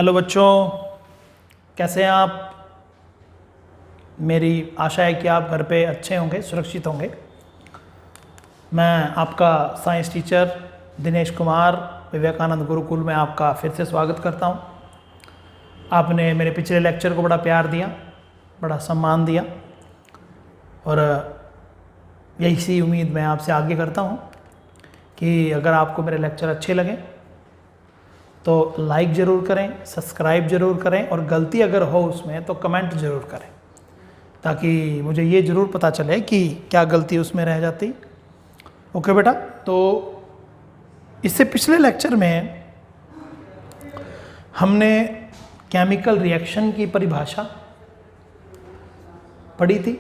Hello बच्चों, कैसे हैं आप। मेरी आशा है कि आप घर पे अच्छे होंगे, सुरक्षित होंगे। मैं आपका साइंस टीचर दिनेश कुमार विवेकानंद गुरुकुल में आपका फिर से स्वागत करता हूं। आपने मेरे पिछले लेक्चर को बड़ा प्यार दिया, बड़ा सम्मान दिया और यही सी उम्मीद मैं आपसे आगे करता हूं कि अगर आपको मेरे लेक्चर अच्छे लगें तो लाइक ज़रूर करें, सब्सक्राइब ज़रूर करें और गलती अगर हो उसमें तो कमेंट ज़रूर करें, ताकि मुझे ये ज़रूर पता चले कि क्या गलती उसमें रह जाती। ओके बेटा, तो इससे पिछले लेक्चर में हमने केमिकल रिएक्शन की परिभाषा पढ़ी थी।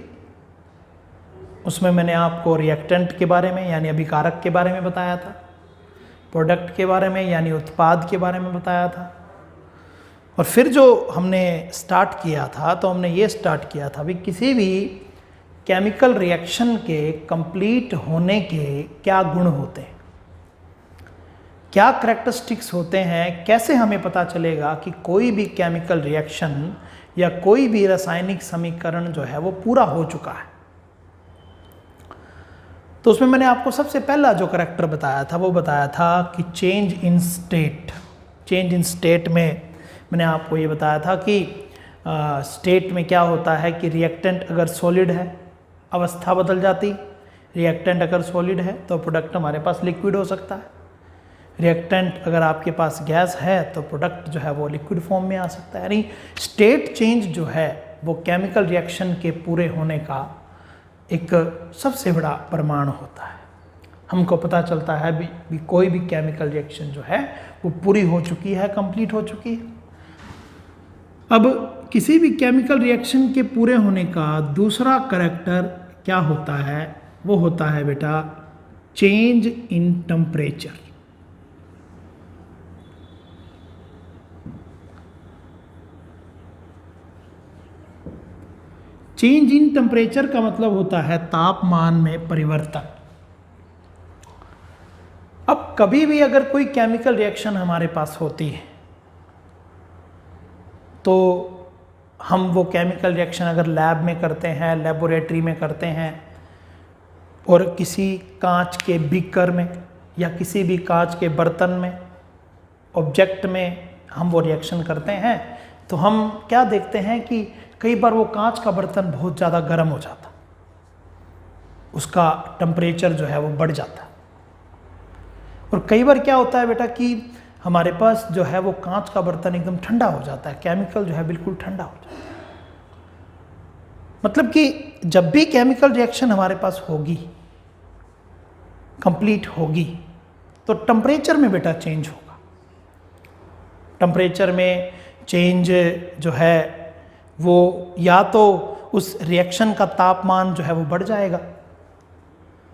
उसमें मैंने आपको रिएक्टेंट के बारे में यानी अभिकारक के बारे में बताया था, प्रोडक्ट के बारे में यानी उत्पाद के बारे में बताया था। और फिर जो हमने स्टार्ट किया था तो हमने ये स्टार्ट किया था भी किसी भी केमिकल रिएक्शन के कंप्लीट होने के क्या गुण होते हैं, क्या करैक्टरिस्टिक्स होते हैं, कैसे हमें पता चलेगा कि कोई भी केमिकल रिएक्शन या कोई भी रासायनिक समीकरण जो है वो पूरा हो चुका है। तो उसमें मैंने आपको सबसे पहला जो करैक्टर बताया था वो बताया था कि change in state. Change in state में मैंने आपको ये बताया था कि स्टेट में क्या होता है कि रिएक्टेंट अगर सॉलिड है अवस्था बदल जाती, रिएक्टेंट अगर सॉलिड है तो प्रोडक्ट हमारे पास लिक्विड हो सकता है, रिएक्टेंट अगर आपके पास गैस है तो प्रोडक्ट जो है वो लिक्विड फॉर्म में आ सकता है। यानी स्टेट चेंज जो है वो केमिकल रिएक्शन के पूरे होने का एक सबसे बड़ा प्रमाण होता है। हमको पता चलता है भी कोई भी केमिकल रिएक्शन जो है वो पूरी हो चुकी है, कंप्लीट हो चुकी है। अब किसी भी केमिकल रिएक्शन के पूरे होने का दूसरा करैक्टर क्या होता है, वो होता है बेटा change in temperature. Change in temperature का मतलब होता है तापमान में परिवर्तन। अब कभी भी अगर कोई केमिकल रिएक्शन हमारे पास होती है तो हम वो केमिकल रिएक्शन अगर लैब में करते हैं, लेबोरेटरी में करते हैं और किसी कांच के बीकर में या किसी भी कांच के बर्तन में ऑब्जेक्ट में हम वो रिएक्शन करते हैं, तो हम क्या देखते हैं कि कई बार वो कांच का बर्तन बहुत ज़्यादा गर्म हो जाता, उसका टेम्परेचर जो है वो बढ़ जाता है। और कई बार क्या होता है बेटा कि हमारे पास जो है वो कांच का बर्तन एकदम ठंडा हो जाता है, केमिकल जो है बिल्कुल ठंडा हो जाता है। मतलब कि जब भी केमिकल रिएक्शन हमारे पास होगी, कंप्लीट होगी, तो टेम्परेचर में बेटा चेंज होगा। टेम्परेचर में चेंज जो है वो या तो उस रिएक्शन का तापमान जो है वो बढ़ जाएगा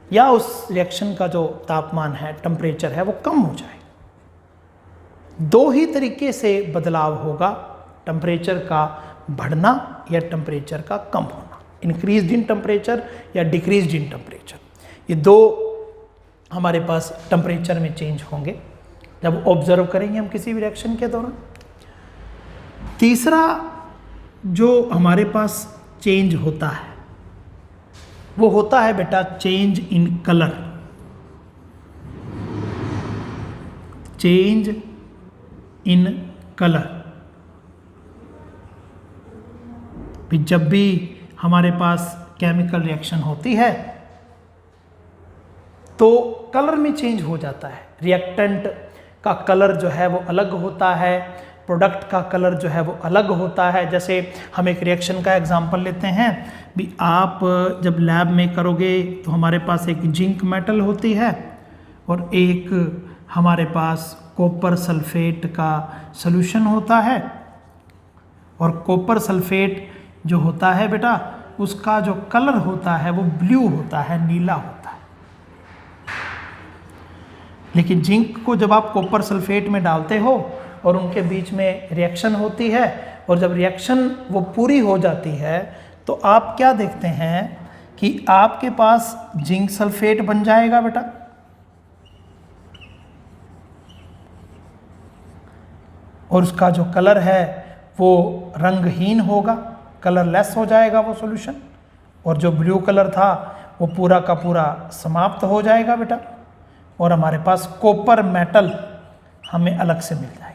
या उस रिएक्शन का जो तापमान है, टेम्परेचर है, वो कम हो जाएगा। दो ही तरीके से बदलाव होगा, टेम्परेचर का बढ़ना या टेम्परेचर का कम होना, इंक्रीज इन टेम्परेचर या डिक्रीज इन टेम्परेचर। ये दो हमारे पास टेम्परेचर में चेंज होंगे जब ऑब्जर्व करेंगे हम किसी भी रिएक्शन के दौरान। तीसरा जो हमारे पास चेंज होता है वो होता है बेटा change in colour. Change in colour भी जब भी हमारे पास केमिकल रिएक्शन होती है तो कलर में चेंज हो जाता है। रिएक्टेंट का कलर जो है वो अलग होता है, प्रोडक्ट का कलर जो है वो अलग होता है। जैसे हम एक रिएक्शन का एग्जांपल लेते हैं भी, आप जब लैब में करोगे तो हमारे पास एक जिंक मेटल होती है और एक हमारे पास कॉपर सल्फेट का सॉल्यूशन होता है। और कॉपर सल्फेट जो होता है बेटा उसका जो कलर होता है वो ब्लू होता है, नीला होता है। लेकिन जिंक को जब आप कॉपर सल्फेट में डालते हो और उनके बीच में रिएक्शन होती है और जब रिएक्शन वो पूरी हो जाती है तो आप क्या देखते हैं कि आपके पास जिंक सल्फेट बन जाएगा बेटा, और उसका जो कलर है वो रंगहीन होगा, कलरलेस हो जाएगा वो सॉल्यूशन, और जो ब्लू कलर था वो पूरा का पूरा समाप्त हो जाएगा बेटा, और हमारे पास कॉपर मेटल हमें अलग से मिल जाएगी।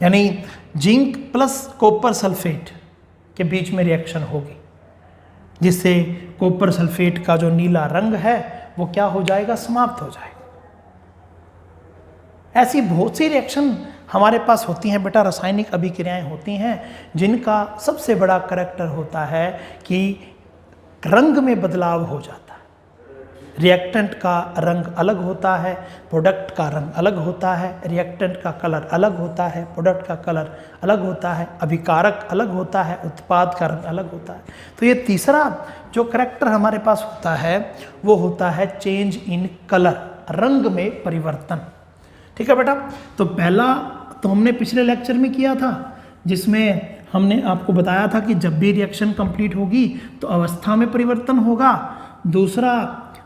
यानी जिंक प्लस कॉपर सल्फेट के बीच में रिएक्शन होगी, जिससे कॉपर सल्फेट का जो नीला रंग है वो क्या हो जाएगा, समाप्त हो जाएगा। ऐसी बहुत सी रिएक्शन हमारे पास होती हैं बेटा, रासायनिक अभिक्रियाएं होती हैं जिनका सबसे बड़ा करैक्टर होता है कि रंग में बदलाव हो जाता है। रिएक्टेंट का रंग अलग होता है, प्रोडक्ट का रंग अलग होता है, रिएक्टेंट का कलर अलग होता है, प्रोडक्ट का कलर अलग होता है, अभिकारक अलग होता है, उत्पाद का रंग अलग होता है। तो ये तीसरा जो करैक्टर हमारे पास होता है वो होता है चेंज इन कलर, रंग में परिवर्तन। ठीक है बेटा, तो पहला तो हमने पिछले लेक्चर में किया था, जिसमें हमने आपको बताया था कि जब भी रिएक्शन कंप्लीट होगी तो अवस्था में परिवर्तन होगा। दूसरा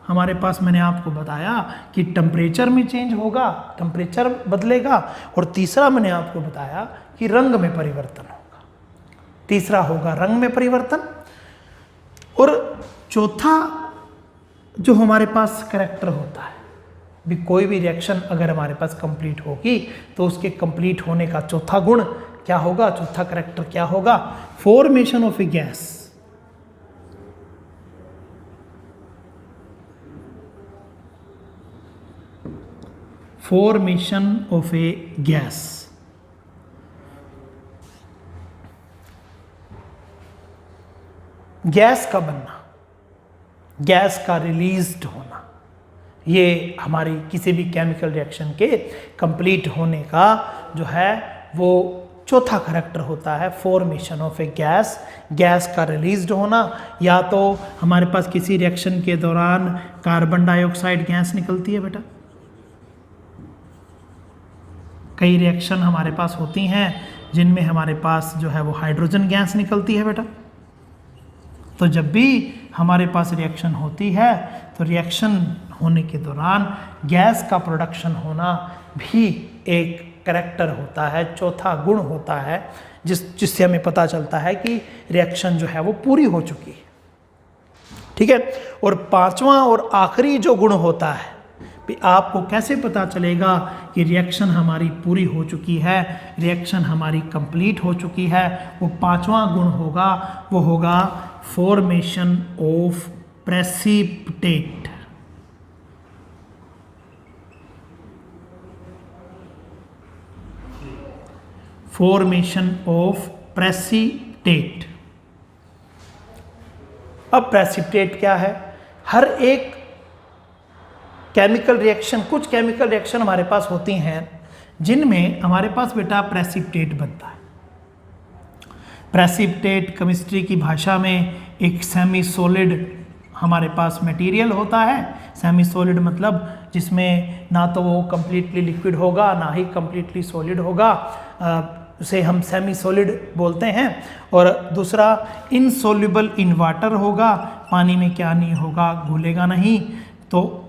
हमारे पास मैंने आपको बताया कि टेम्परेचर में चेंज होगा, टेम्परेचर बदलेगा। और तीसरा मैंने आपको बताया कि रंग में परिवर्तन होगा। तीसरा होगा रंग में परिवर्तन। और चौथा जो हमारे पास करैक्टर होता है, भी कोई भी रिएक्शन अगर हमारे पास कंप्लीट होगी तो उसके कंप्लीट होने का चौथा गुण क्या होगा, चौथा करैक्टर क्या होगा, formation of A gas. Formation of A gas. Gas का बनना, गैस का रिलीज्ड होना, ये हमारी किसी भी केमिकल रिएक्शन के कंप्लीट होने का जो है वो चौथा करैक्टर होता है, formation of A gas. Gas का रिलीज्ड होना, या तो हमारे पास किसी रिएक्शन के दौरान कार्बन डाइऑक्साइड गैस निकलती है बेटा, कई रिएक्शन हमारे पास होती हैं जिनमें हमारे पास जो है वो हाइड्रोजन गैस निकलती है बेटा। तो जब भी हमारे पास रिएक्शन होती है तो रिएक्शन होने के दौरान गैस का प्रोडक्शन होना भी एक करैक्टर होता है, चौथा गुण होता है, जिससे हमें पता चलता है कि रिएक्शन जो है वो पूरी हो चुकी है। ठीक है, और पांचवा और आखिरी जो गुण होता है, भी आपको कैसे पता चलेगा कि रिएक्शन हमारी पूरी हो चुकी है, रिएक्शन हमारी कंप्लीट हो चुकी है, वो पांचवा गुण होगा, वो होगा formation of precipitate. Formation of precipitate. अब प्रेसिपिटेट क्या है? हर एक केमिकल रिएक्शन, कुछ केमिकल रिएक्शन हमारे पास होती हैं जिनमें हमारे पास बेटा प्रेसिपिटेट बनता है। प्रेसिपिटेट केमिस्ट्री की भाषा में एक सेमी सॉलिड हमारे पास मटेरियल होता है। सेमी सॉलिड मतलब जिसमें ना तो वो कम्प्लीटली लिक्विड होगा ना ही कम्प्लीटली सॉलिड होगा, उसे हम सेमी सॉलिड बोलते हैं। और दूसरा इनसॉल्युबल इन वाटर होगा, पानी में क्या नहीं होगा, घुलेगा नहीं। तो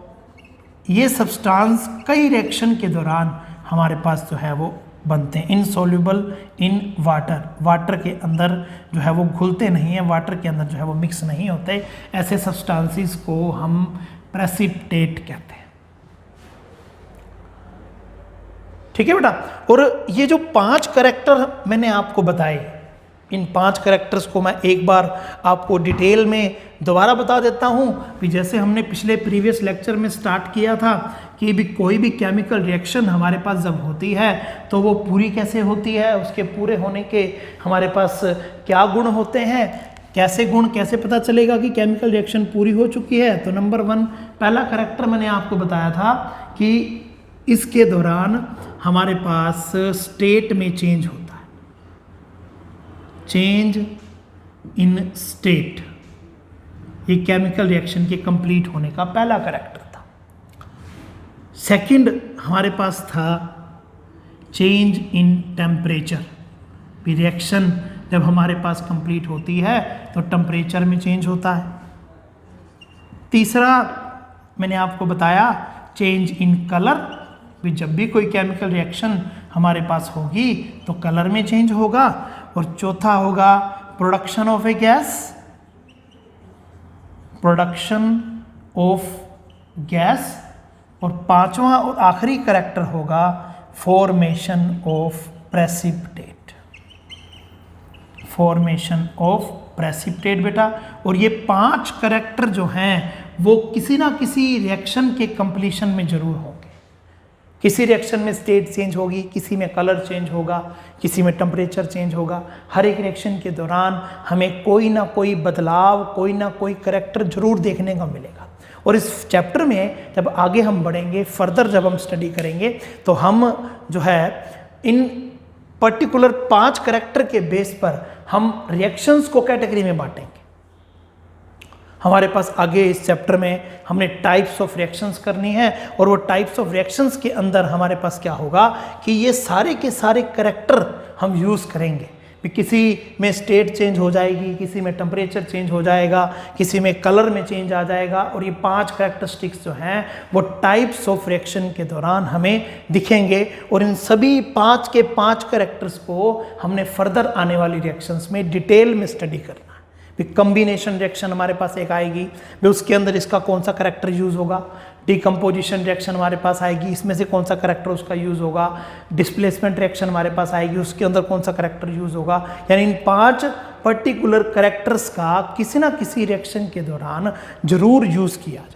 ये सब्सटेंस कई रिएक्शन के दौरान हमारे पास जो है वो बनते हैं। इनसॉल्युबल इन वाटर, वाटर के अंदर जो है वो घुलते नहीं हैं, वाटर के अंदर जो है वो मिक्स नहीं होते। ऐसे सब्सटेंसेस को हम प्रेसिपिटेट कहते हैं। ठीक है बेटा, और ये जो 5 करैक्टर मैंने आपको बताए, इन 5 करैक्टर्स को मैं एक बार आपको डिटेल में दोबारा बता देता हूँ। कि जैसे हमने पिछले प्रीवियस लेक्चर में स्टार्ट किया था कि भी कोई भी केमिकल रिएक्शन हमारे पास जब होती है तो वो पूरी कैसे होती है, उसके पूरे होने के हमारे पास क्या गुण होते हैं, कैसे गुण, कैसे पता चलेगा कि केमिकल रिएक्शन पूरी हो चुकी है। तो नंबर 1 पहला करैक्टर मैंने आपको बताया था कि इसके दौरान हमारे पास स्टेट में चेंज होता है, चेंज इन स्टेट। ये केमिकल रिएक्शन के कंप्लीट होने का पहला करैक्टर था। सेकंड हमारे पास था चेंज इन टेम्परेचर। रिएक्शन जब हमारे पास कंप्लीट होती है तो टेम्परेचर में चेंज होता है। तीसरा मैंने आपको बताया चेंज इन कलर। भी जब भी कोई केमिकल रिएक्शन हमारे पास होगी तो कलर में चेंज होगा। और चौथा होगा production of A gas, production of gas. और पांचवा और आखिरी करैक्टर होगा formation of precipitate, formation of precipitate बेटा। और ये 5 करैक्टर जो हैं वो किसी ना किसी रिएक्शन के कंप्लीशन में जरूर होंगे। किसी रिएक्शन में स्टेट चेंज होगी, किसी में कलर चेंज होगा, किसी में टेम्परेचर चेंज होगा। हर एक रिएक्शन के दौरान हमें कोई ना कोई बदलाव, कोई ना कोई करैक्टर जरूर देखने को मिलेगा। और इस चैप्टर में जब आगे हम बढ़ेंगे, फर्दर जब हम स्टडी करेंगे, तो हम जो है इन पर्टिकुलर 5 करैक्टर के बेस पर हम रिएक्शंस को कैटेगरी में बांटेंगे। हमारे पास आगे इस चैप्टर में हमने टाइप्स ऑफ रिएक्शंस करनी है, और वो टाइप्स ऑफ रिएक्शंस के अंदर हमारे पास क्या होगा कि ये सारे के सारे करैक्टर हम यूज़ करेंगे। किसी में स्टेट चेंज हो जाएगी, किसी में टेम्परेचर चेंज हो जाएगा, किसी में कलर में चेंज आ जाएगा। और ये 5 कैरेक्टरिस्टिक्स जो हैं वो टाइप्स ऑफ रिएक्शन के दौरान हमें दिखेंगे। और इन सभी 5 के 5 कैरेक्टर्स को हमने फर्दर आने वाली रिएक्शंस में डिटेल में स्टडी करना है। फिर कम्बिनेशन रिएक्शन हमारे पास एक आएगी, भी उसके अंदर इसका कौन सा करैक्टर यूज़ होगा। डिकम्पोजिशन रिएक्शन हमारे पास आएगी, इसमें से कौन सा करैक्टर उसका यूज़ होगा। डिस्प्लेसमेंट रिएक्शन हमारे पास आएगी, उसके अंदर कौन सा करैक्टर यूज़ होगा। यानी इन 5 पर्टिकुलर करैक्टर्स का किसी ना किसी रिएक्शन के दौरान जरूर यूज़ किया जाएगा।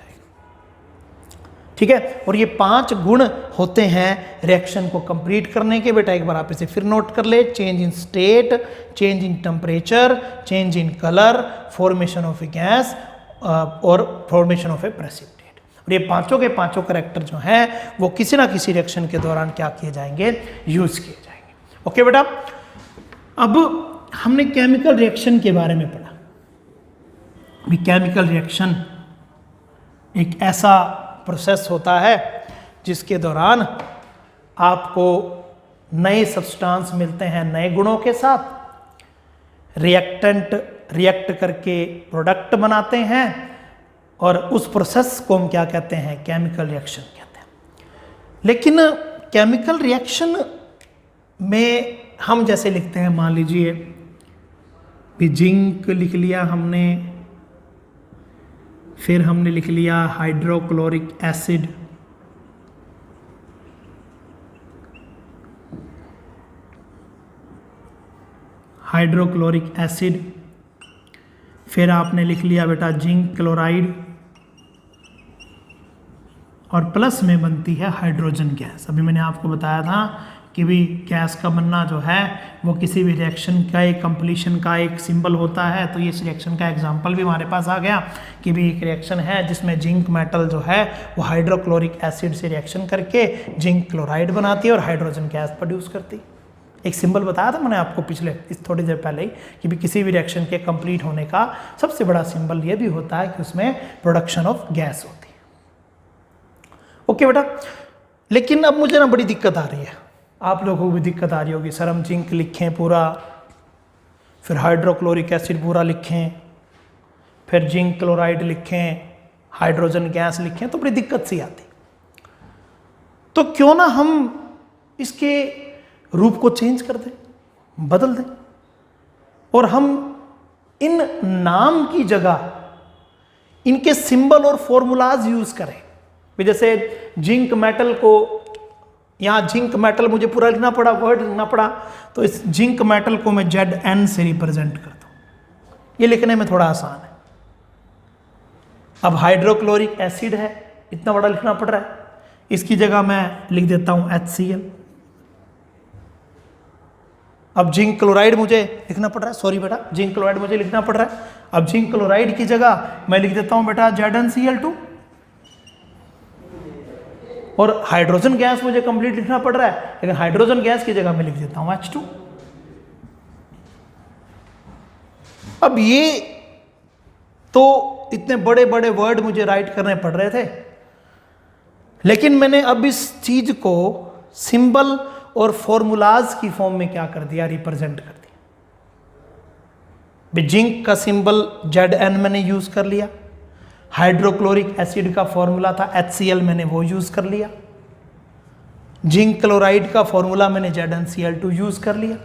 ठीक है, और ये 5 गुण होते हैं रिएक्शन को कंप्लीट करने के। बेटा एक बार आप इसे फिर नोट कर ले। Change in state, change in temperature, change in colour, formation of A gas और फॉर्मेशन ऑफ ए प्रेसिपिटेट। और ये पांचों के पांचों करैक्टर जो हैं वो किसी ना किसी रिएक्शन के दौरान क्या किए जाएंगे, यूज किए जाएंगे। ओके बेटा, अब हमने केमिकल रिएक्शन के बारे में पढ़ा। अभी केमिकल रिएक्शन एक ऐसा प्रोसेस होता है जिसके दौरान आपको नए सब्सटेंस मिलते हैं नए गुणों के साथ। रिएक्टेंट रिएक्ट करके प्रोडक्ट बनाते हैं, और उस प्रोसेस को हम क्या कहते हैं, केमिकल रिएक्शन कहते हैं। लेकिन केमिकल रिएक्शन में हम जैसे लिखते हैं, मान लीजिए भी जिंक लिख लिया हमने, फिर हमने लिख लिया हाइड्रोक्लोरिक एसिड, हाइड्रोक्लोरिक एसिड, फिर आपने लिख लिया बेटा जिंक क्लोराइड, और प्लस में बनती है हाइड्रोजन गैस। अभी मैंने आपको बताया था कि भी गैस का बनना जो है वो किसी भी रिएक्शन का एक कंप्लीशन का एक सिंबल होता है। तो ये इस रिएक्शन का एग्जांपल भी हमारे पास आ गया कि भी एक रिएक्शन है जिसमें जिंक मेटल जो है वो हाइड्रोक्लोरिक एसिड से रिएक्शन करके जिंक क्लोराइड बनाती है और हाइड्रोजन गैस प्रोड्यूस करती है। एक सिंबल बताया था मैंने आपको पिछले इस थोड़ी देर पहले ही कि भी किसी भी रिएक्शन के कंप्लीट होने का सबसे बड़ा सिंबल ये भी होता है कि उसमें प्रोडक्शन ऑफ गैस होती है। ओके बेटा, लेकिन अब मुझे ना बड़ी दिक्कत आ रही है, आप लोगों को भी दिक्कत आ रही होगी। सर हम जिंक लिखें पूरा, फिर हाइड्रोक्लोरिक एसिड पूरा लिखें, फिर जिंक क्लोराइड लिखें, हाइड्रोजन गैस लिखें, तो बड़ी दिक्कत सी आती। तो क्यों ना हम इसके रूप को चेंज कर दें, बदल दें, और हम इन नाम की जगह इनके सिंबल और फॉर्मूलाज यूज करें। जैसे जिंक मेटल को, यहाँ जिंक मेटल मुझे पूरा लिखना पड़ा, वर्ड लिखना पड़ा, तो इस जिंक मेटल को मैं Zn से रिप्रेजेंट कर दूं, ये लिखने में थोड़ा आसान है। अब हाइड्रोक्लोरिक एसिड है, इतना बड़ा लिखना पड़ रहा है, इसकी जगह मैं लिख देता हूं HCl। अब जिंक क्लोराइड मुझे लिखना पड़ रहा है, सॉरी बेटा जिंक क्लोराइड मुझे लिखना पड़ रहा है। अब जिंक क्लोराइड की जगह मैं लिख देता हूं बेटा ZnCl2, और हाइड्रोजन गैस मुझे कंप्लीट लिखना पड़ रहा है, लेकिन हाइड्रोजन गैस की जगह मैं लिख देता हूं H2। अब ये तो इतने बड़े बड़े वर्ड मुझे राइट करने पड़ रहे थे, लेकिन मैंने अब इस चीज को सिंबल और फॉर्मूलाज की फॉर्म में क्या कर दिया, रिप्रेजेंट कर दिया। जिंक का सिंबल Zn मैंने यूज कर लिया, हाइड्रोक्लोरिक एसिड का फॉर्मूला था HCl, मैंने वो यूज कर लिया। जिंक क्लोराइड का फॉर्मूला मैंने ZnCl2 यूज़ कर लिया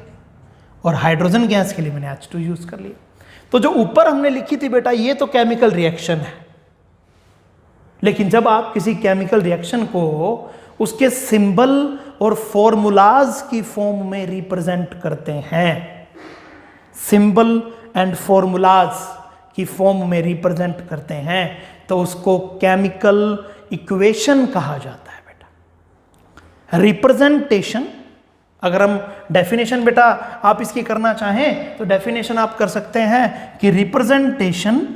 और हाइड्रोजन गैस के लिए मैंने H2 यूज़ कर लिया। तो जो ऊपर हमने लिखी थी बेटा ये तो केमिकल रिएक्शन है, लेकिन जब आप किसी केमिकल रिएक्शन को उसके सिंबल और फॉर्मूलाज की फॉर्म में रिप्रेजेंट करते हैं, सिंबल एंड फॉर्मूलाज की फॉर्म में रिप्रेजेंट करते हैं, तो उसको केमिकल इक्वेशन कहा जाता है बेटा। रिप्रेजेंटेशन, अगर हम डेफिनेशन बेटा आप इसकी करना चाहें तो डेफिनेशन आप कर सकते हैं कि representation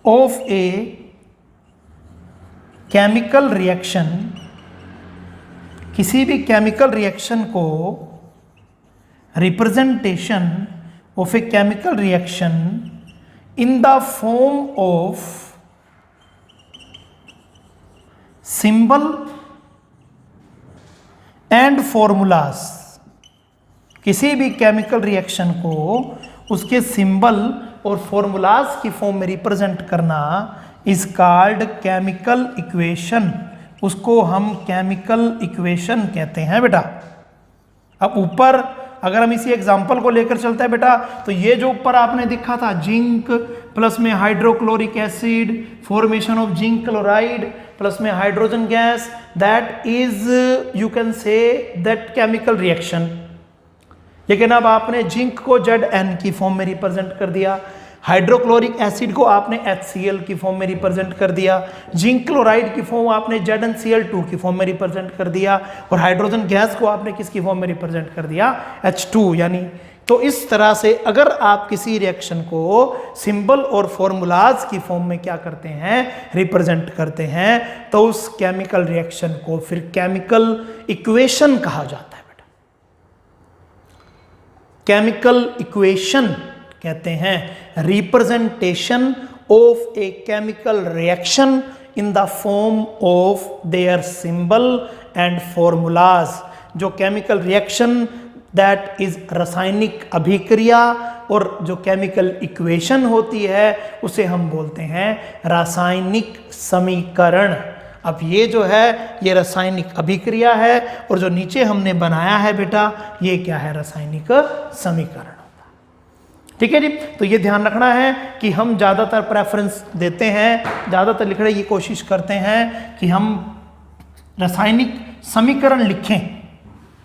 of a chemical reaction, किसी भी केमिकल रिएक्शन को, representation of a chemical reaction in the form of symbol and formulas, किसी भी केमिकल रिएक्शन को उसके सिंबल और फॉर्मूलाज की फॉर्म में रिप्रेजेंट करना इज कॉल्ड केमिकल इक्वेशन, उसको हम केमिकल इक्वेशन कहते हैं बेटा। अब ऊपर अगर हम इसी एग्जांपल को लेकर चलते हैं बेटा, तो ये जो ऊपर आपने देखा था जिंक प्लस में hydrochloric acid, formation of zinc chloride plus में hydrogen gas, that is you can say that chemical reaction. लेकिन अब आपने जिंक को Zn की फॉर्म में रिप्रेजेंट कर दिया, हाइड्रोक्लोरिक एसिड को आपने HCl की फॉर्म में रिप्रेजेंट कर दिया, जिंक क्लोराइड की फॉर्म आपने ZnCl2 की फॉर्म में रिप्रेजेंट कर दिया, और हाइड्रोजन गैस को आपने किसकी फॉर्म में रिप्रेजेंट कर दिया, H2 यानी। तो इस तरह से अगर आप किसी रिएक्शन को सिंबल और फॉर्मूलाज की फॉर्म में क्या करते हैं, रिप्रेजेंट करते हैं, तो उस केमिकल रिएक्शन को फिर केमिकल इक्वेशन कहा जाता है बेटा। केमिकल इक्वेशन कहते हैं representation of a chemical reaction in the form of their symbol and formulas. जो केमिकल रिएक्शन दैट इज रासायनिक अभिक्रिया और जो केमिकल इक्वेशन होती है उसे हम बोलते हैं रासायनिक समीकरण। अब ये जो है ये रासायनिक अभिक्रिया है और जो नीचे हमने बनाया है बेटा ये क्या है, रासायनिक समीकरण। ठीक है जी, तो ये ध्यान रखना है कि हम ज़्यादातर प्रेफरेंस देते हैं, ज़्यादातर लिखने की कोशिश करते हैं कि हम रासायनिक समीकरण लिखें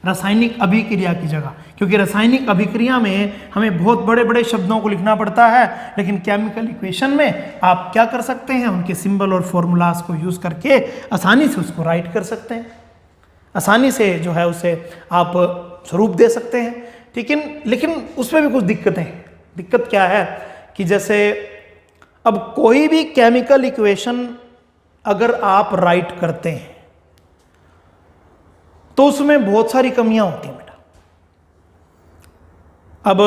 रासायनिक अभिक्रिया की जगह, क्योंकि रासायनिक अभिक्रिया में हमें बहुत बड़े बड़े शब्दों को लिखना पड़ता है, लेकिन केमिकल इक्वेशन में आप क्या कर सकते हैं, उनके सिंबल और फॉर्मूलाज को यूज़ करके आसानी से उसको राइट कर सकते हैं, आसानी से जो है उसे आप स्वरूप दे सकते हैं। ठीक है, लेकिन उसमें भी कुछ दिक्कतें हैं। दिक्कत क्या है कि जैसे अब कोई भी केमिकल इक्वेशन अगर आप राइट करते हैं तो उसमें बहुत सारी कमियां होती हैं बेटा। अब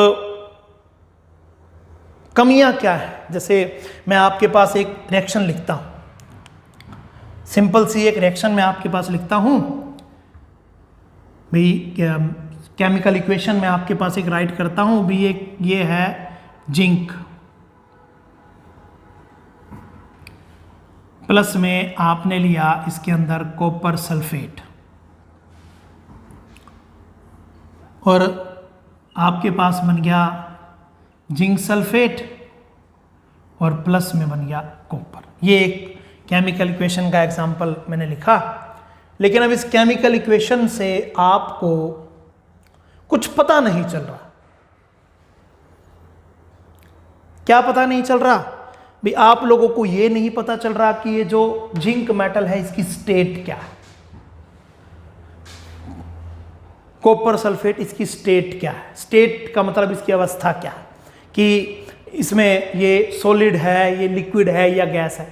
कमियां क्या है, जैसे मैं आपके पास एक रिएक्शन लिखता हूं, सिंपल सी एक रिएक्शन मैं आपके पास लिखता हूं भाई, केमिकल इक्वेशन में आपके पास एक राइट करता हूं भी, एक ये है जिंक प्लस में आपने लिया इसके अंदर कॉपर सल्फेट, और आपके पास बन गया जिंक सल्फेट और प्लस में बन गया कॉपर। ये एक केमिकल इक्वेशन का एग्जांपल मैंने लिखा। लेकिन अब इस केमिकल इक्वेशन से आपको कुछ पता नहीं चल रहा। क्या पता नहीं चल रहा भी, आप लोगों को ये नहीं पता चल रहा कि ये जो जिंक मेटल है इसकी स्टेट क्या है, कॉपर सल्फेट इसकी स्टेट क्या है। स्टेट का मतलब इसकी अवस्था क्या है, कि इसमें ये सॉलिड है, ये लिक्विड है या गैस है।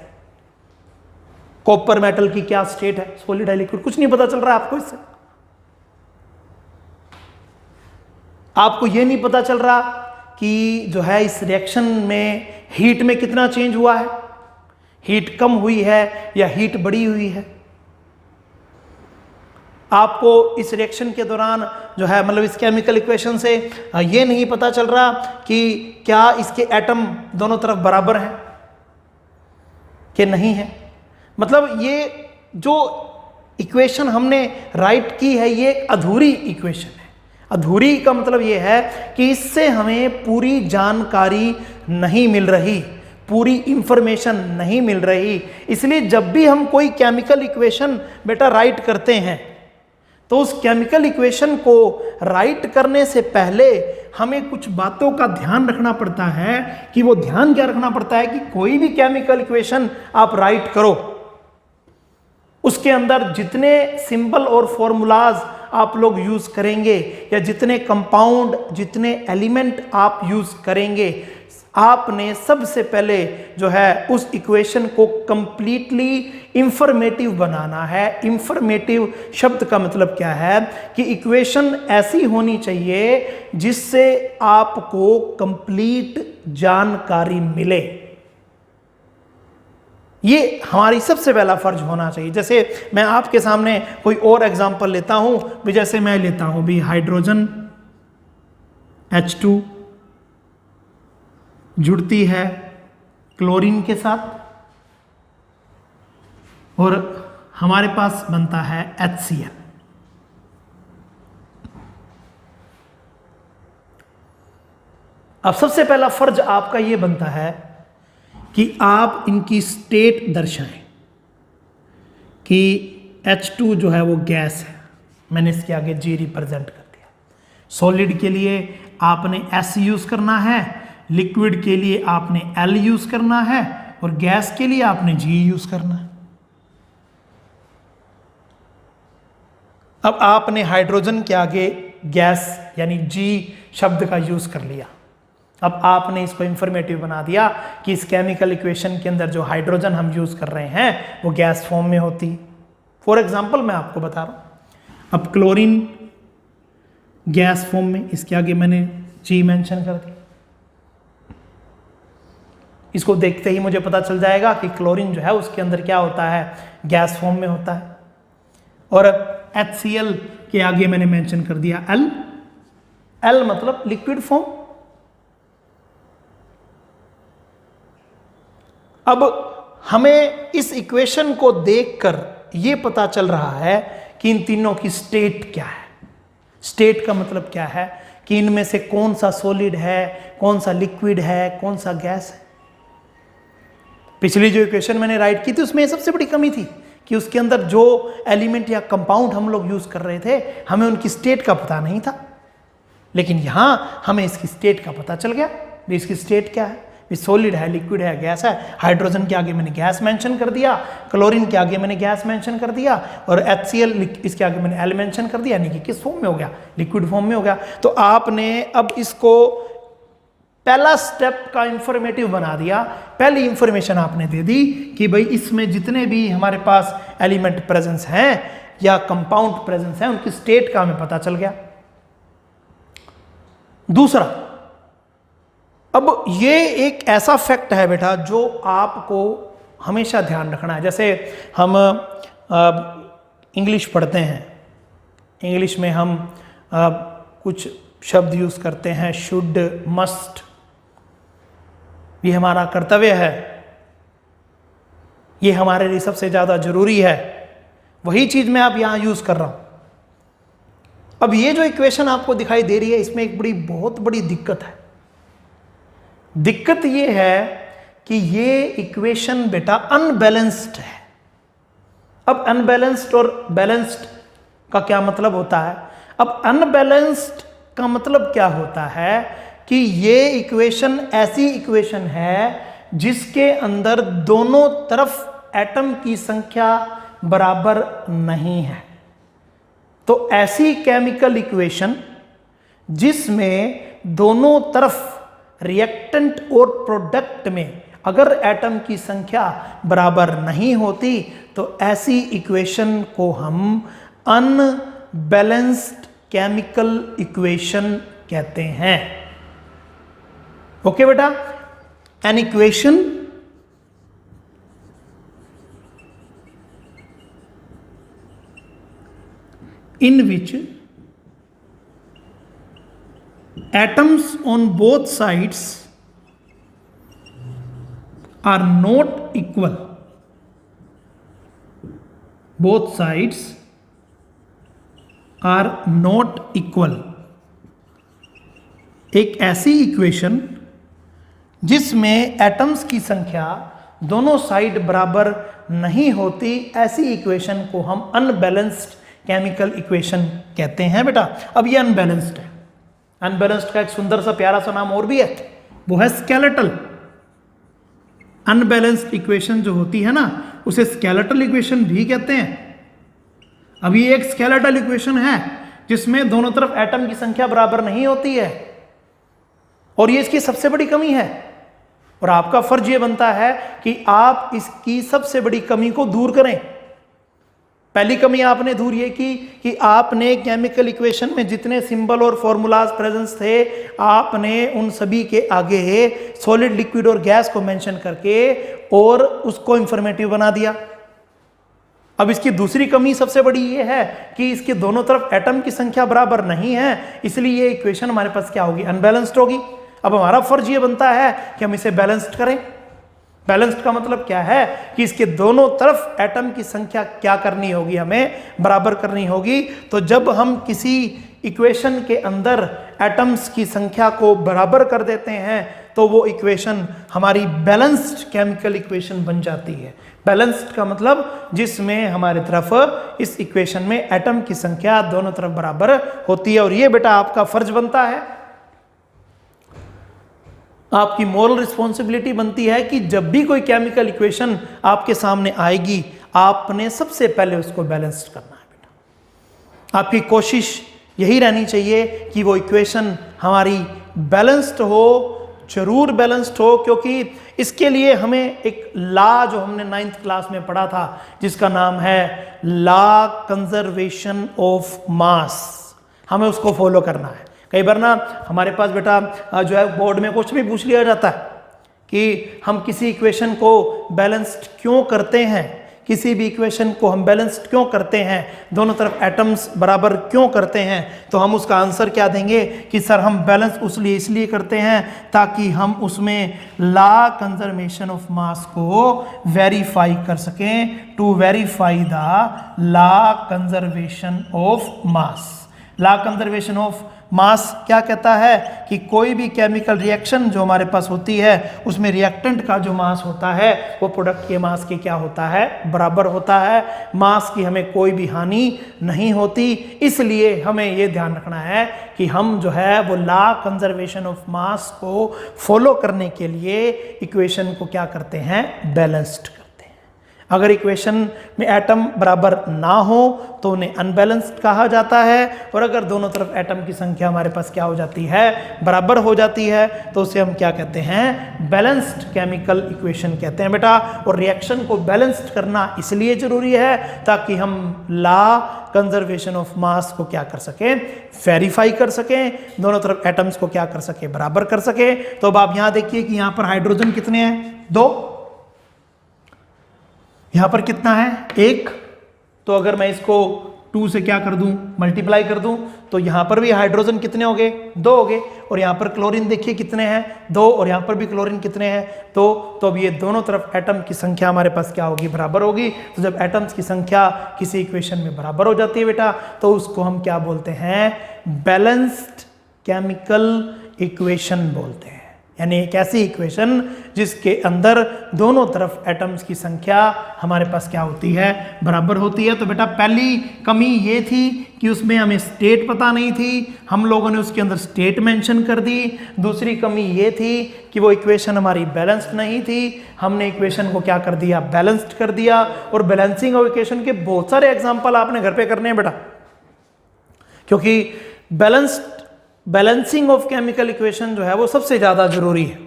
कॉपर मेटल की क्या स्टेट है, सॉलिड है, लिक्विड, कुछ नहीं पता चल रहा है आपको इससे। आपको ये नहीं पता चल रहा कि जो है इस रिएक्शन में हीट में कितना चेंज हुआ है, हीट कम हुई है या हीट बढ़ी हुई है। आपको इस रिएक्शन के दौरान जो है मतलब इस केमिकल इक्वेशन से ये नहीं पता चल रहा कि क्या इसके एटम दोनों तरफ बराबर हैं कि नहीं है। मतलब ये जो इक्वेशन हमने राइट की है ये अधूरी इक्वेशन है। अधूरी का मतलब ये है कि इससे हमें पूरी जानकारी नहीं मिल रही, पूरी इंफॉर्मेशन नहीं मिल रही। इसलिए जब भी हम कोई केमिकल इक्वेशन बेटा राइट करते हैं तो उस केमिकल इक्वेशन को राइट करने से पहले हमें कुछ बातों का ध्यान रखना पड़ता है। कि वो ध्यान क्या रखना पड़ता है कि कोई भी केमिकल इक्वेशन आप राइट करो, उसके अंदर जितने सिंबल और फॉर्मूलाज आप लोग यूज करेंगे या जितने कंपाउंड, जितने एलिमेंट आप यूज करेंगे, आपने सबसे पहले जो है उस इक्वेशन को कंप्लीटली इंफॉर्मेटिव बनाना है। इंफॉर्मेटिव शब्द का मतलब क्या है कि इक्वेशन ऐसी होनी चाहिए जिससे आपको कंप्लीट जानकारी मिले। ये हमारी सबसे पहला फर्ज होना चाहिए। जैसे मैं आपके सामने कोई और एग्जांपल लेता हूं भी, जैसे मैं लेता हूं भी हाइड्रोजन H2 जुड़ती है क्लोरीन के साथ और हमारे पास बनता है HCl। अब सबसे पहला फर्ज आपका यह बनता है कि आप इनकी स्टेट दर्शाएं कि H2 जो है वो गैस है, मैंने इसके आगे G रिप्रेजेंट कर दिया। सॉलिड के लिए आपने S यूज करना है, लिक्विड के लिए आपने L यूज करना है और गैस के लिए आपने G यूज करना है। अब आपने हाइड्रोजन के आगे गैस यानी G शब्द का यूज कर लिया। अब आपने इसको इंफॉर्मेटिव बना दिया कि इस केमिकल इक्वेशन के अंदर जो हाइड्रोजन हम यूज कर रहे हैं वो गैस फॉर्म में होती। फॉर एग्जांपल मैं आपको बता रहा हूं, अब क्लोरीन गैस फॉर्म में, इसके आगे मैंने G मेंशन कर दिया। इसको देखते ही मुझे पता चल जाएगा कि क्लोरीन जो है उसके अंदर क्या होता है, गैस फॉर्म में होता है। और HCl के आगे मैंने मेंशन कर दिया L। L मतलब लिक्विड फॉर्म। अब हमें इस इक्वेशन को देखकर यह पता चल रहा है कि इन तीनों की स्टेट क्या है। स्टेट का मतलब क्या है कि इनमें से कौन सा सॉलिड है, कौन सा लिक्विड है, कौन सा गैस है। पिछली जो इक्वेशन मैंने राइट की थी उसमें सबसे बड़ी कमी थी कि उसके अंदर जो एलिमेंट या कंपाउंड हम लोग यूज कर रहे थे हमें उनकी स्टेट का पता नहीं था। लेकिन यहां हमें इसकी स्टेट का पता चल गया। इसकी स्टेट क्या है, सॉलिड है, लिक्विड है, गैस है। हाइड्रोजन के आगे मैंने गैस मेंशन कर दिया, क्लोरीन के आगे मैंने गैस मेंशन कर दिया और HCl इसके आगे मैंने L मेंशन कर दिया, यानी कि किस फॉर्म में हो गया, लिक्विड फॉर्म में हो गया। तो आपने अब इसको पहला स्टेप का इंफॉर्मेटिव बना दिया। पहली इंफॉर्मेशन आपने दे दी कि भाई इसमें जितने भी हमारे पास एलिमेंट प्रेजेंस हैं या कंपाउंड प्रेजेंस हैं उनकी स्टेट का हमें पता चल गया। दूसरा, अब ये एक ऐसा फैक्ट है बेटा जो आपको हमेशा ध्यान रखना है। जैसे हम इंग्लिश पढ़ते हैं, इंग्लिश में हम कुछ शब्द यूज करते हैं, शुड, मस्ट। ये हमारा कर्तव्य है, ये हमारे लिए सबसे ज्यादा जरूरी है। वही चीज मैं अब यहां यूज कर रहा हूं। अब ये जो इक्वेशन आपको दिखाई दे रही है इसमें एक बहुत बड़ी दिक्कत है। दिक्कत ये है कि ये इक्वेशन बेटा अनबैलेंस्ड है। अब अनबैलेंस्ड और बैलेंस्ड का क्या मतलब होता है? अब अनबैलेंस्ड का मतलब क्या होता है कि ये इक्वेशन ऐसी इक्वेशन है जिसके अंदर दोनों तरफ एटम की संख्या बराबर नहीं है। तो ऐसी केमिकल इक्वेशन जिसमें दोनों तरफ रिएक्टेंट और प्रोडक्ट में अगर एटम की संख्या बराबर नहीं होती तो ऐसी इक्वेशन को हम अनबैलेंस्ड केमिकल इक्वेशन कहते हैं। ओके बेटा, an equation in which atoms on both sides are not equal both sides are not equal, एक ऐसी इक्वेशन जिसमें एटम्स की संख्या दोनों साइड बराबर नहीं होती, ऐसी इक्वेशन को हम अनबैलेंस्ड केमिकल इक्वेशन कहते हैं बेटा। अब ये अनबैलेंस्ड है, अनबैलेंस्ड का एक सुंदर सा प्यारा सा नाम और भी है, वो है स्केलेटल। अनबैलेंस्ड इक्वेशन जो होती है ना, उसे स्केलेटल इक्वेशन भी कहते हैं। अब ये एक स्केलेटल इक्वेशन है जिसमें दोनों तरफ एटम की संख्या बराबर नहीं होती है, और ये इसकी सबसे बड़ी कमी है। और आपका फर्ज ये बनता है कि आप इसकी सबसे बड़ी कमी को दूर करें। पहली कमी आपने दूर ये की कि आपने केमिकल इक्वेशन में जितने सिंबल और फॉर्मूलाज प्रेजेंस थे, आपने उन सभी के आगे सॉलिड, लिक्विड और गैस को मेंशन करके और उसको इंफॉर्मेटिव बना दिया। अब इसकी दूसरी कमी सबसे बड़ी ये है कि इसके दोनों तरफ एटम की संख्या बराबर नहीं है, इसलिए ये इक्वेशन हमारे पास क्या होगी, अनबैलेंस्ड होगी। अब हमारा फर्ज ये बनता है कि हम इसे बैलेंस्ड करें। बैलेंस्ड का मतलब क्या है कि इसके दोनों तरफ एटम की संख्या क्या करनी होगी, हमें बराबर करनी होगी। तो जब हम किसी इक्वेशन के अंदर एटम्स की संख्या को बराबर कर देते हैं तो वो इक्वेशन हमारी बैलेंस्ड केमिकल इक्वेशन बन जाती है। बैलेंस्ड का मतलब जिसमें हमारी तरफ इस इक्वेशन में एटम की संख्या दोनों तरफ बराबर होती है। और ये बेटा आपका फर्ज बनता है, आपकी मोरल रिस्पॉन्सिबिलिटी बनती है कि जब भी कोई केमिकल इक्वेशन आपके सामने आएगी, आपने सबसे पहले उसको बैलेंस्ड करना है बेटा। आपकी कोशिश यही रहनी चाहिए कि वो इक्वेशन हमारी बैलेंस्ड हो, जरूर बैलेंस्ड हो, क्योंकि इसके लिए हमें एक लॉ जो हमने 9th क्लास में पढ़ा था, जिसका नाम है लॉ कंजर्वेशन ऑफ मास, हमें उसको फॉलो करना है। कई बार ना हमारे पास बेटा जो है बोर्ड में कुछ भी पूछ लिया जाता है कि हम किसी इक्वेशन को बैलेंस्ड क्यों करते हैं, किसी भी इक्वेशन को हम बैलेंस्ड क्यों करते हैं, दोनों तरफ एटम्स बराबर क्यों करते हैं, तो हम उसका आंसर क्या देंगे कि सर हम बैलेंस इसलिए करते हैं ताकि हम उसमें लॉ कंजर्वेशन ऑफ मास को वेरीफाई कर सकें, to verify the law conservation of mass. Law conservation of mass क्या कहता है कि कोई भी केमिकल रिएक्शन जो हमारे पास होती है, उसमें रिएक्टेंट का जो मास होता है वो प्रोडक्ट के मास के क्या होता है, बराबर होता है। मास की हमें कोई भी हानि नहीं होती, इसलिए हमें ये ध्यान रखना है कि हम जो है वो लॉ कंजर्वेशन ऑफ मास को फॉलो करने के लिए इक्वेशन को क्या करते हैं, बैलेंस्ड करते हैं। अगर इक्वेशन में एटम बराबर ना हो तो उन्हें अनबैलेंस्ड कहा जाता है, और अगर दोनों तरफ एटम की संख्या हमारे पास क्या हो जाती है, बराबर हो जाती है, तो उसे हम क्या कहते हैं, बैलेंस्ड केमिकल इक्वेशन कहते हैं बेटा। और रिएक्शन को बैलेंस्ड करना इसलिए जरूरी है ताकि हम लॉ कंजर्वेशन ऑफ मास को क्या कर सकें, वेरीफाई कर सकें, दोनों तरफ एटम्स को क्या कर सके, बराबर कर सके। तो अब आप यहां देखिए कि यहां पर हाइड्रोजन कितने हैं, 2, यहां पर कितना है, 1। तो अगर मैं इसको 2 से क्या कर दूं, मल्टीप्लाई कर दूं, तो यहां पर भी हाइड्रोजन कितने हो गए, 2 हो गए। और यहां पर क्लोरीन देखिए कितने हैं, 2, और यहां पर भी क्लोरीन कितने हैं, 2। तो अब ये दोनों तरफ एटम की संख्या हमारे पास क्या होगी, बराबर होगी। तो जब एटम्स की संख्या किसी इक्वेशन में बराबर हो जाती है बेटा, तो उसको हम क्या बोलते हैं, बैलेंस्ड केमिकल इक्वेशन बोलते हैं। यानी एक ऐसी इक्वेशन जिसके अंदर दोनों तरफ एटम्स की संख्या हमारे पास क्या होती है, बराबर होती है। तो बेटा पहली कमी ये थी कि उसमें हमें स्टेट पता नहीं थी, हम लोगों ने उसके अंदर स्टेट मेंशन कर दी। दूसरी कमी ये थी कि वो इक्वेशन हमारी बैलेंस्ड नहीं थी, हमने इक्वेशन को क्या कर दिया, बैलेंस्ड कर दिया। और बैलेंसिंग ऑफ इक्वेशन के बहुत सारे एग्जाम्पल आपने घर पे करने हैं बेटा, क्योंकि बैलेंसिंग ऑफ केमिकल इक्वेशन जो है वो सबसे ज़्यादा जरूरी है।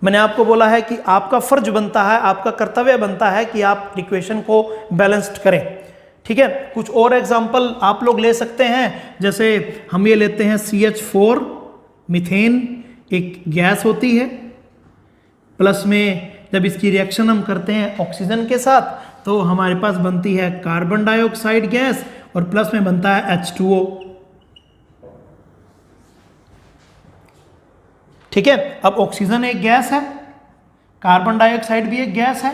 मैंने आपको बोला है कि आपका फर्ज बनता है, आपका कर्तव्य बनता है कि आप इक्वेशन को बैलेंस्ड करें, ठीक है। कुछ और एग्जांपल आप लोग ले सकते हैं, जैसे हम ये लेते हैं CH4, मीथेन एक गैस होती है, प्लस में जब इसकी रिएक्शन हम करते हैं ऑक्सीजन के साथ तो हमारे पास बनती है कार्बन डाइऑक्साइड गैस, और प्लस में बनता है H2O, ठीक है। अब ऑक्सीजन एक गैस है, कार्बन डाइऑक्साइड भी एक गैस है,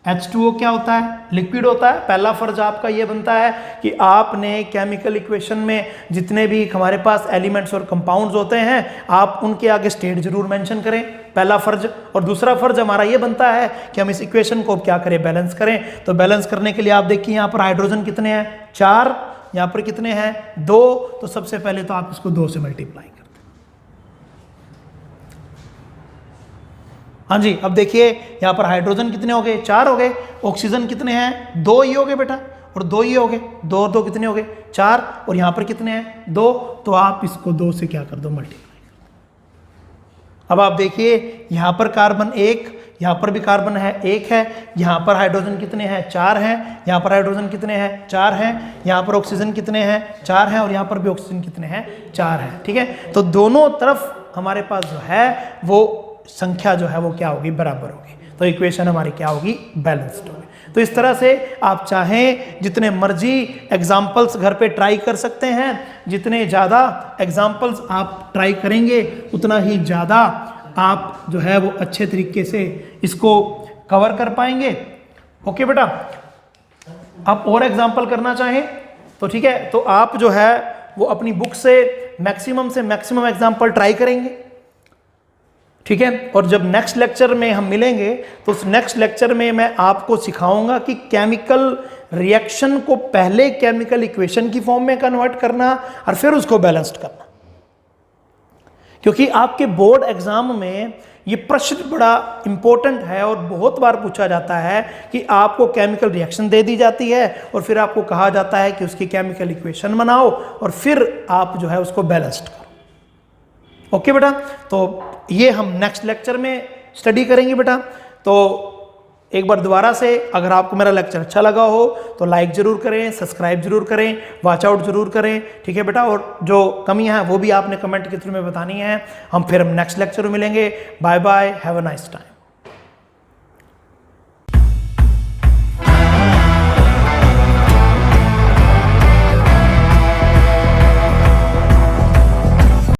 H2O क्या होता है? लिक्विड होता है। पहला फर्ज आपका ये बनता है कि आपने केमिकल इक्वेशन में जितने भी हमारे पास एलिमेंट्स और कंपाउंड्स होते हैं आप उनके आगे स्टेट जरूर मेंशन करें, पहला फर्ज। और दूसरा फर्ज हमारा ये बनता है कि हम इस इक्वेशन को क्या करें? बैलेंस करें। तो बैलेंस करने के लिए आप देखिए यहाँ पर हाइड्रोजन कितने हैं? 4। यहाँ पर कितने हैं? 2। तो सबसे पहले तो आप इसको 2 से मल्टीप्लाई करते हैं। हाँ जी, अब देखिए यहाँ पर हाइड्रोजन कितने हो गए? 4 हो गए। ऑक्सीजन कितने हैं? 2 ही हो गए बेटा, और 2 ही हो गए। 2 और 2 कितने हो गए? 4। और यहाँ पर कितने हैं? 2। तो आप इसको 2 से क्या कर दो? मल्टीप्लाई कर दो। अब आप देखिए यहाँ पर कार्बन 1, यहाँ पर भी कार्बन है 1 है, यहाँ पर हाइड्रोजन कितने हैं? 4 हैं। यहाँ पर हाइड्रोजन कितने हैं? 4 हैं। यहाँ पर ऑक्सीजन कितने हैं? 4 हैं। और यहाँ पर भी ऑक्सीजन कितने हैं? 4 हैं। ठीक है, तो दोनों तरफ हमारे पास जो है वो संख्या जो है वो क्या होगी? बराबर होगी। तो इक्वेशन हमारी क्या होगी? बैलेंस्ड होगी। तो इस तरह से आप चाहें जितने मर्जी एग्जाम्पल्स घर पे ट्राई कर सकते हैं, जितने ज़्यादा एग्जाम्पल्स आप ट्राई करेंगे उतना ही ज़्यादा आप जो है वो अच्छे तरीके से इसको कवर कर पाएंगे। ओके बेटा, आप और एग्जाम्पल करना चाहें तो ठीक है, तो आप जो है वो अपनी बुक से मैक्सिमम एग्जाम्पल ट्राई करेंगे। ठीक है, और जब नेक्स्ट लेक्चर में हम मिलेंगे तो उस नेक्स्ट लेक्चर में मैं आपको सिखाऊंगा कि केमिकल रिएक्शन को पहले केमिकल इक्वेशन की फॉर्म में कन्वर्ट करना और फिर उसको बैलेंस्ड करना। क्योंकि आपके बोर्ड एग्जाम में ये प्रश्न बड़ा इंपॉर्टेंट है और बहुत बार पूछा जाता है कि आपको केमिकल रिएक्शन दे दी जाती है और फिर आपको कहा जाता है कि उसकी केमिकल इक्वेशन बनाओ और फिर आप जो है उसको बैलेंस्ड करो। ओके बेटा, तो ये हम नेक्स्ट लेक्चर में स्टडी करेंगे बेटा। तो एक बार दोबारा से अगर आपको मेरा लेक्चर अच्छा लगा हो तो लाइक जरूर करें, सब्सक्राइब जरूर करें, वॉच आउट जरूर करें। ठीक है बेटा, और जो कमियां हैं वो भी आपने कमेंट के थ्रू में बतानी है। हम फिर नेक्स्ट लेक्चर में मिलेंगे। Bye bye, have a nice time.